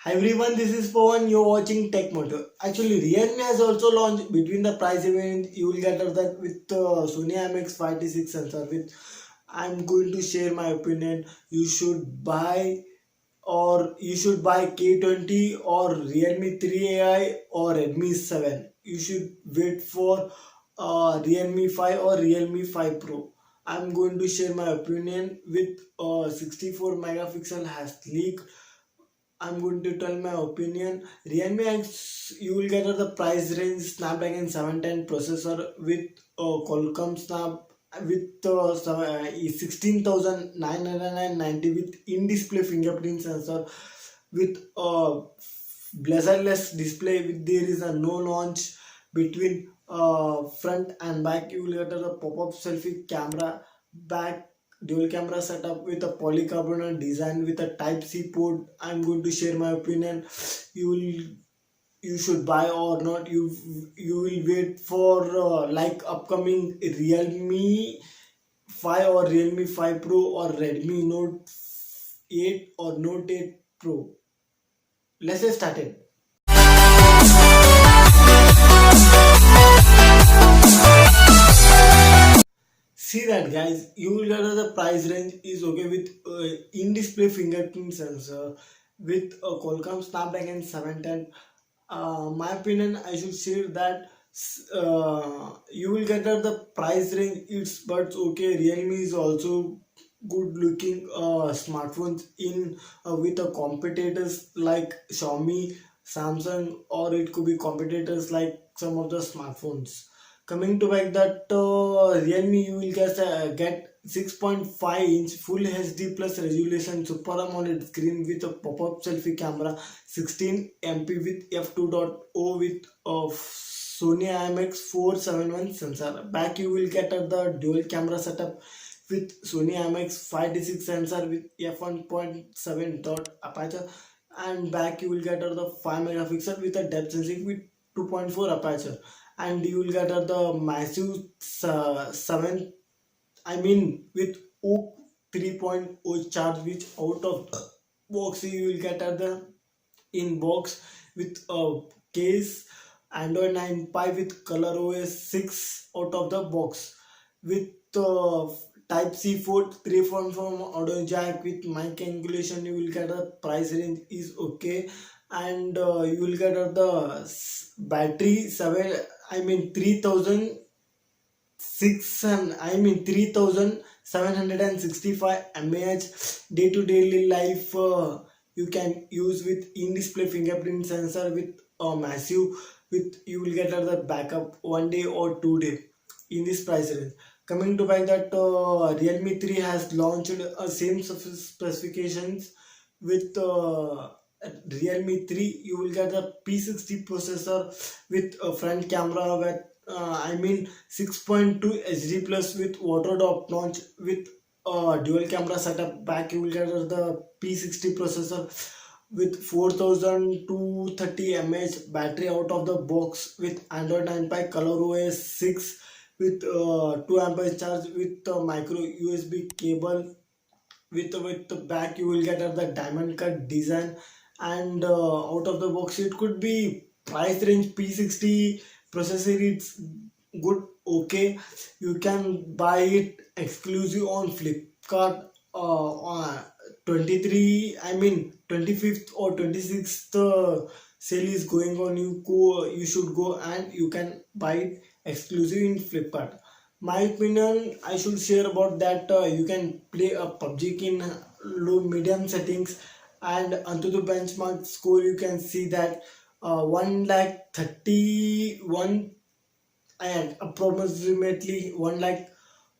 Hi everyone, this is Pavan. You're watching Tech Motor. Actually, Realme has also launched between the price event. You will get that with Sony IMX 5T6 sensor. With I'm going to share my opinion. You should buy K20 or Realme 3 AI or Redmi 7. You should wait for Realme 5 or Realme 5 Pro. I'm going to share my opinion with 64 megapixel has leaked. I'm going to tell my opinion. Realme X, you will get at the price range Snapdragon 710 processor with Qualcomm Snap with 16,990 with in-display fingerprint sensor with bezel-less display. With there is a no launch between front and back. You will get a pop-up selfie camera back dual camera setup with a polycarbonate design with a type C port. I'm going to share my opinion. You should buy or not. You will wait for like upcoming Realme 5 or Realme 5 Pro or Redmi Note 8 or Note 8 Pro. Let's get started. See that guys, you will get the price range is okay with in-display fingerprint sensor with a Qualcomm Snapdragon 710. My opinion, I should say that you will get at the price range. It's but okay. Realme is also good looking smartphones in with a competitors like Xiaomi, Samsung, or it could be competitors like some of the smartphones. Coming to back that Realme, you will get 6.5-inch full HD plus resolution Super AMOLED screen with a pop-up selfie camera, 16 MP with f2.0 with Sony IMX 471 sensor. Back you will get the dual camera setup with Sony IMX 5D6 sensor with f1.7 dot aperture, and back you will get the 5 megapixel with a depth sensing with 2.4 aperture, and you will get the massive 7 I mean with OOC 3.0 charge, which out of box you will get at the in box with a case Android 9 Pie with color OS 6 out of the box with type C port 3.4 from audio jack with mic angulation. You will get a price range is okay, and you will get the battery 7 I mean 3000 6 and I mean 3765 mAh day to daily life. You can use with in-display fingerprint sensor with a massive with you will get the backup 1 day or 2 day in this price range. Coming to back that Realme 3 has launched same specifications with Realme 3. You will get the P60 processor with a front camera with I mean 6.2 HD plus with water top launch with dual camera setup. Back you will get the P60 processor with 4230 mAh battery out of the box with Android 9 Pie color OS 6 with 2 ampere charge with micro USB cable with the back you will get the diamond cut design, and out of the box it could be price range P60 processor. It's good, okay. You can buy it exclusive on Flipkart on 23 I mean 25th or 26th sale is going on. You should go and you can buy it exclusive in Flipkart. My opinion, I should share about that. You can play a PUBG in low medium settings, and onto the benchmark score you can see that 1 lakh 31 and approximately 1 lakh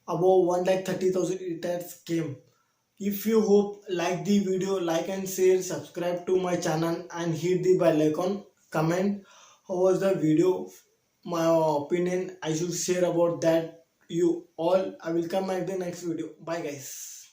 above 1 lakh 30,000 it has came. If you hope like the video, like and share, subscribe to my channel and hit the bell icon. Comment how was the video, my opinion I should share about that. You all, I will come at the next video. Bye guys.